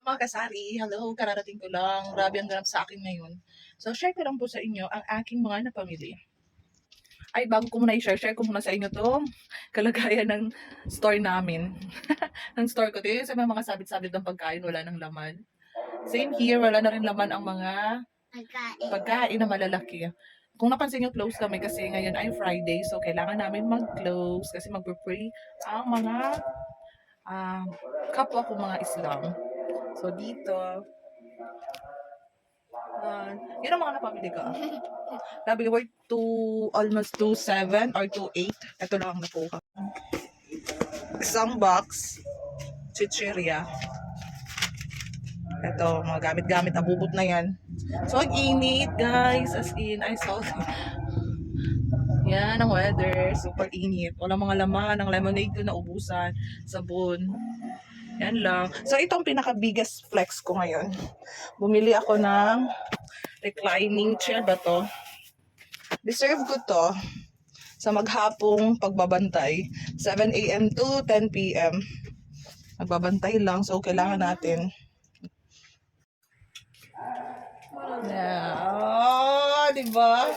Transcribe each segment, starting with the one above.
Mga kasari, hello, kararating ko lang. Grabe ang ganap sa akin ngayon. So, share ko lang po sa inyo ang aking mga napamili. Ay, bago ko muna i-share ko muna sa inyo to kalagayan ng store namin. Ng store ko. Ito sa mga sabit-sabit ng pagkain, wala nang laman. Same here, wala na rin laman ang mga pagkain na malalaki. Kung napansin nyo, close kami kasi ngayon ay Friday. So, kailangan namin mag-close kasi mag-pray ang mga uh, kapwa ko mga Islam. So, dito, yun ang mga napamili ko. Sabi worth to almost 2.7 or 2.8. Ito lang ang nakuha. Isang box, chichirya. Ito, mga gamit-gamit, abubot na yan. So, ang init, guys. As in, I saw. Yan ang weather. Super init. Walang mga laman. Ang lemonade ko naubusan. Sabon. Yan lang. So, ito ang pinaka-biggest flex ko ngayon. Bumili ako ng reclining chair ba to? Deserve ko to sa maghapong pagbabantay. 7 a.m. to 10 p.m. Magbabantay lang. So, kailangan natin. Yeah. Oh, diba?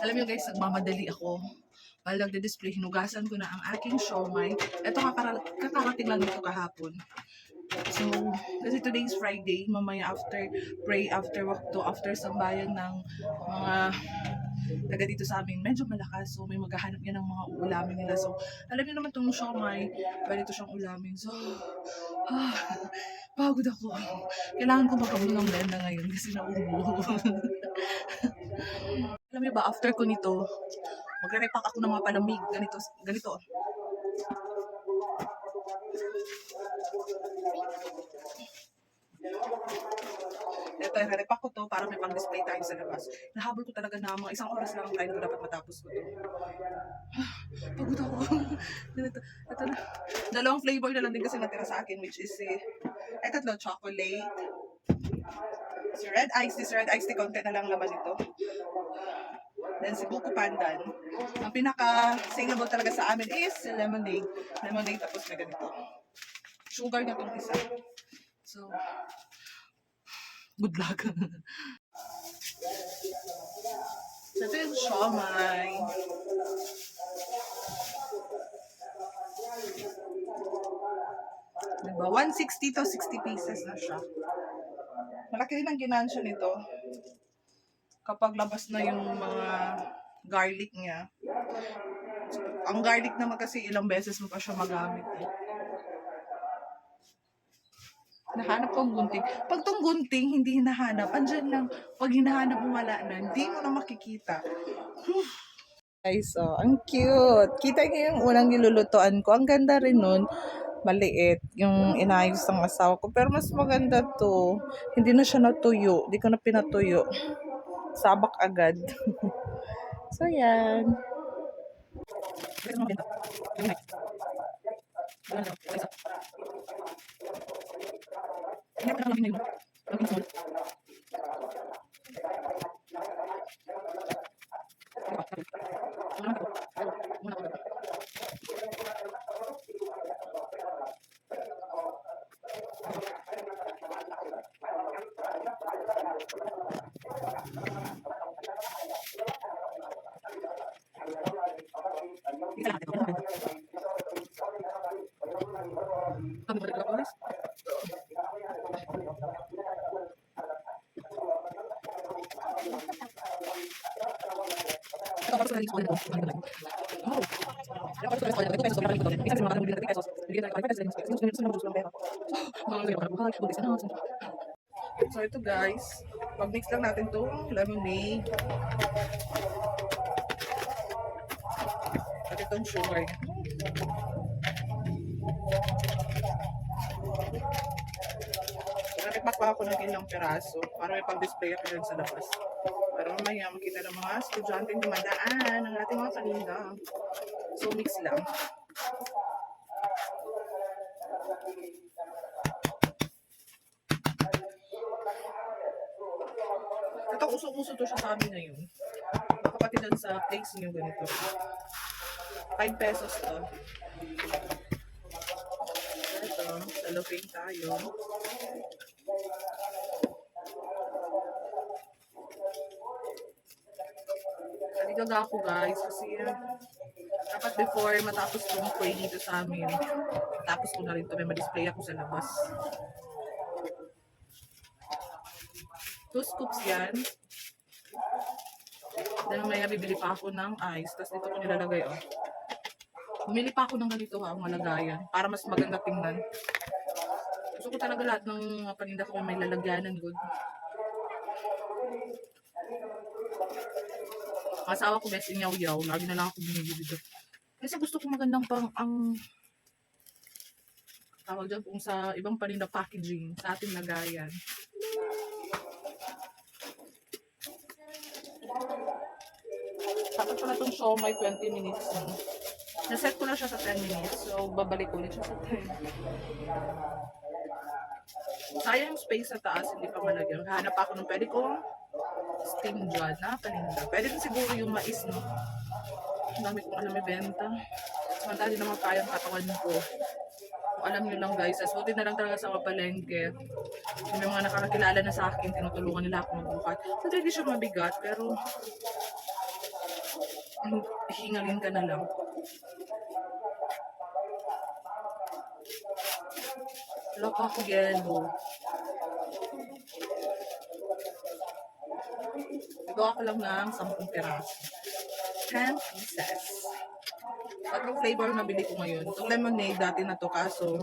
Alam niyo guys, nagmamadali ako. While nagde-display, hinugasan ko na ang aking siomai. Ito kakarating lang nito kahapon. So, kasi today is Friday, mamaya after pray, after walk to, after sambayan ng mga taga dito sa amin, medyo malakas. So, may maghahanap yan ng mga ulamin nila. So, alam niyo naman itong siomai, pwede ito siyang ulamin. So, pagod ako. Kailangan ko magkabulo ng blenda ngayon kasi naubo. Alam niyo ba, after ko nito, magre-repack ako ng mga palamig. Ganito, ganito. Ito, i-repack ko to para may pang-display tayo sa labas. Nahabol ko talaga na mga isang oras lang tayo na dapat matapos ko to. Pagod ako. Ito na. Dalawang flavor na lang din kasi natira sa akin, which is tatlo, chocolate. Si red ice, this red ice tea, konti na lang laman ito. Then si Buko Pandan. Ang pinaka-saleable talaga sa amin is lemonade. Lemonade tapos na ganito. Sugar na itong isa. So, good luck. Ito yung siomai. Diba? 160 to 60 pieces na siya. Malaki din ang ginansya nito. Kapag labas na yung mga garlic niya. Ang garlic naman kasi ilang beses mo pa siya magamit. Nahanap ko ang gunting. Pag tong gunting, hindi hinahanap. Andyan lang. Pag hinahanap mo, wala na. Hindi mo na makikita. Guys, oh, ang cute. Kita niyo yung unang nilulutuan ko. Ang ganda rin nun. Maliit. Yung inayos ng asawa ko. Pero mas maganda to. Hindi na siya natuyo. Hindi ko na pinatuyo. Sabak agad. So, yan. So ito guys, pag-mix lang natin itong lemonade at itong sugar. Nakipak pa ako ng ilang peraso para may pag-display ako dyan sa labas. Para mamaya makita ng mga estudyante dumadaan ng ating mga paninda. So mix lang. Ito, uso-uso to siya sa amin ngayon. Baka pati dyan sa place niyo ganito. 5 pesos to. Ito, cellophane tayo. Naligaga ako guys kasi dapat before matapos kong pray dito sa amin. Tapos ko na rin ito. May ma-display ako sa labas. 2 scoops yan. Then may bibili pa ako ng ice. Tapos dito ko nilalagay, oh. Bumili pa ako ng ganito, ha, ang malagayan. Para mas maganda tingnan. Gusto ko talaga lahat ng paninda ko may lalagyanan good. Asawa ko best inyaw-yaw. Lagi na lang ako binibili dito. Kasi gusto ko magandang pang ang tawag dyan kung sa ibang paninda packaging sa ating lagayan. Tapos ko na itong siomai 20 minutes. Naset ko na siya sa 10 minutes. So, babalik ulit siya sa 10. Sayang space sa taas, hindi pa malagyan. Hanap ako ng pwede kong steam dyan na paninda. Pwede din siguro yung mais, no? Ang dami kong alam ibenta. Samantali naman kayang katawan ko. Kung alam nyo lang guys, as buti na lang talaga sa kapalengke. May mga nakakakilala na sa akin, tinutulungan nila ako magbukat. So, hindi siya mabigat, pero hingalin ka na lang. Loka ko yellow. Nagawa ko lang ng 10 piraso. 10 pieces. Tatlong flavor na bili ko ngayon. Itong lemonade, dati na to kaso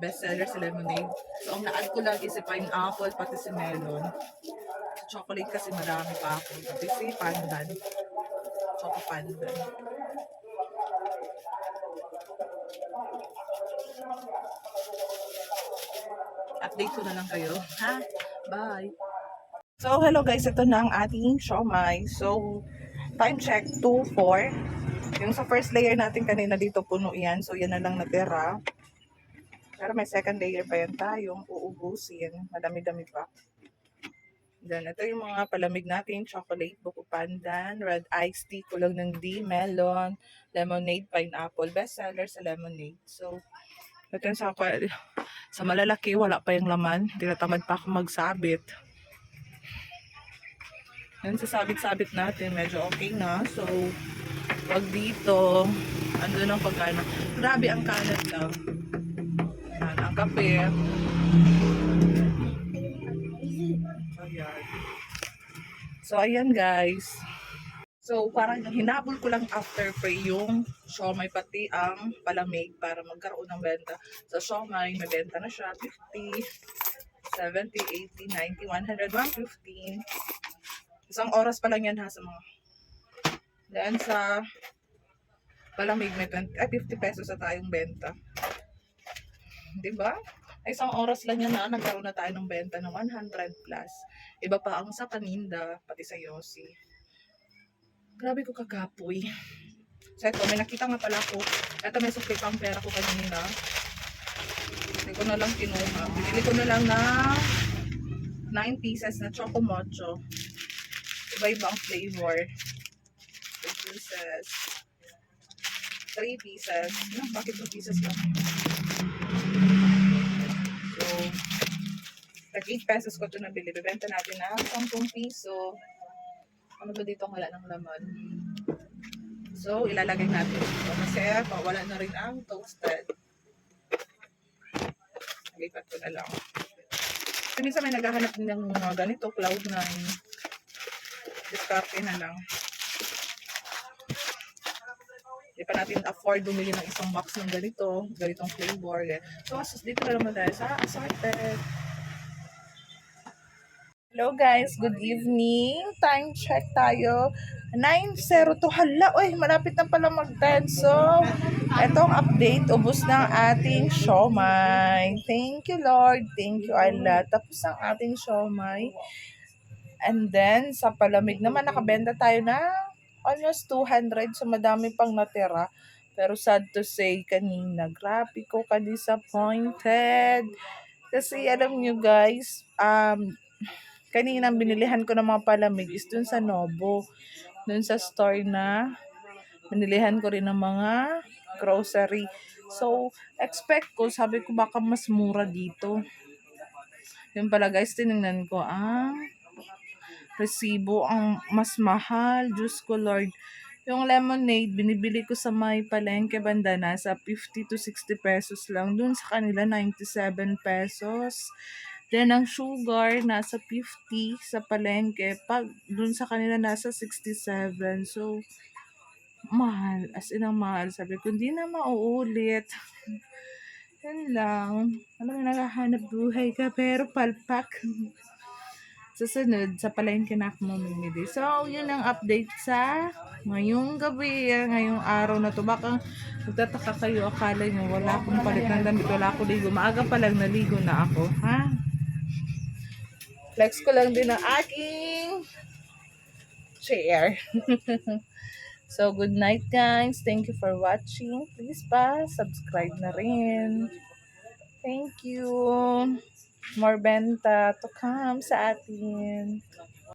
best seller sa lemonade. So, ang na-add ko lang is si pineapple, pati si melon. So, chocolate kasi marami pa ako. Pati si pandan. Choco pandan. Update ko na lang kayo. Ha? Bye! So, hello guys. Ito na ang ating siomai. So, time check 2:04. Yung sa first layer natin kanina dito puno yan. So, yan na lang natira. Pero may second layer pa yan tayong uubusin. Madami-dami pa. Then, ito yung mga palamig natin. Chocolate, buko pandan, red iced tea, kulang ng D, melon, lemonade, pineapple. Best seller sa lemonade. So, ito yung sa malalaki, wala pa yung laman. Tinatamad pa ako magsabit. Yan sa sabit-sabit natin, medyo okay na. So, wag dito, andun ang pagkano. Grabe ang kalat lang. Yan, ang kape. Ayan. So, ayan guys. So, parang hinabol ko lang after pray yung siomay pati ang palamig para magkaroon ng benta. So, siomay, may benta na siya. 50, 70, 80, 90, 100, 115. Isang oras pa lang yan ha sa mga. Then sa palamig may 20, 50 pesos na tayong benta. Diba? Isang oras lang yan na nagkaroon na tayo ng benta ng 100 plus. Iba pa ang sa paninda, pati sa Yossi. Grabe ko kagapoy. So ito, may nakita nga pala ko. Ito may sukli pang pera ko kanina. Hindi ko na lang kinuha. Binili ko na lang na 9 pieces na Choco Mocho. Iba-iba ang flavor. 2 pieces. 3 pieces. Bakit 2 pieces lang? So, like 8 pesos ko ito nabili. Bibenta natin na 10 piso. Ano ba dito wala ng laman? So, ilalagay natin ito. Kasi wala na rin ang toasted. Lipat ko na lang. So, minsan may naghahanap din ng mga ganito, Cloud9. Discarte na lang. Hindi pa natin afford bumili ng isang box ng ganitong flavor. So, dito na naman tayo sa assorted. Hello guys, good evening. Time check tayo. 9:02. Hala, oy, malapit na pala mag-10. So, etong update, ubos ng ating siomay. Thank you Lord, thank you Allah. Tapos ang ating siomay. And then, sa palamig naman, nakabenta tayo ng almost 200. So, madami pang natira. Pero sad to say, kanina, grabe ko ka-disappointed. Kasi alam nyo guys, kanina binilihan ko ng mga palamig is dun sa Nobo. Dun sa store na binilihan ko rin ng mga grocery. So, expect ko, sabi ko baka mas mura dito. Yun pala guys, tinignan ko ang resibo, ang mas mahal. Diyos ko Lord. Yung lemonade, binibili ko sa may palengke banda nasa 50 to 60 pesos lang. Dun sa kanila, 97 pesos. Then, ang sugar, nasa 50 sa palengke. Pag dun sa kanila, nasa 67. So, mahal. As in, ang mahal. Sabi ko, hindi na mauulit. Yan lang. Alam mo, naghahanap buhay ka, pero palpak. Susunod, sa palengke na ako mamimili. So, yun ang update sa ngayong gabi, ngayong araw na to. Baka magtataka kayo, akala nyo, wala akong palit ng damit, wala akong ligo. Maaga pa lang naligo na ako, ha? Flex ko lang din ang aking chair. So, good night guys. Thank you for watching. Please subscribe na rin. Thank you. More benta to come sa atin.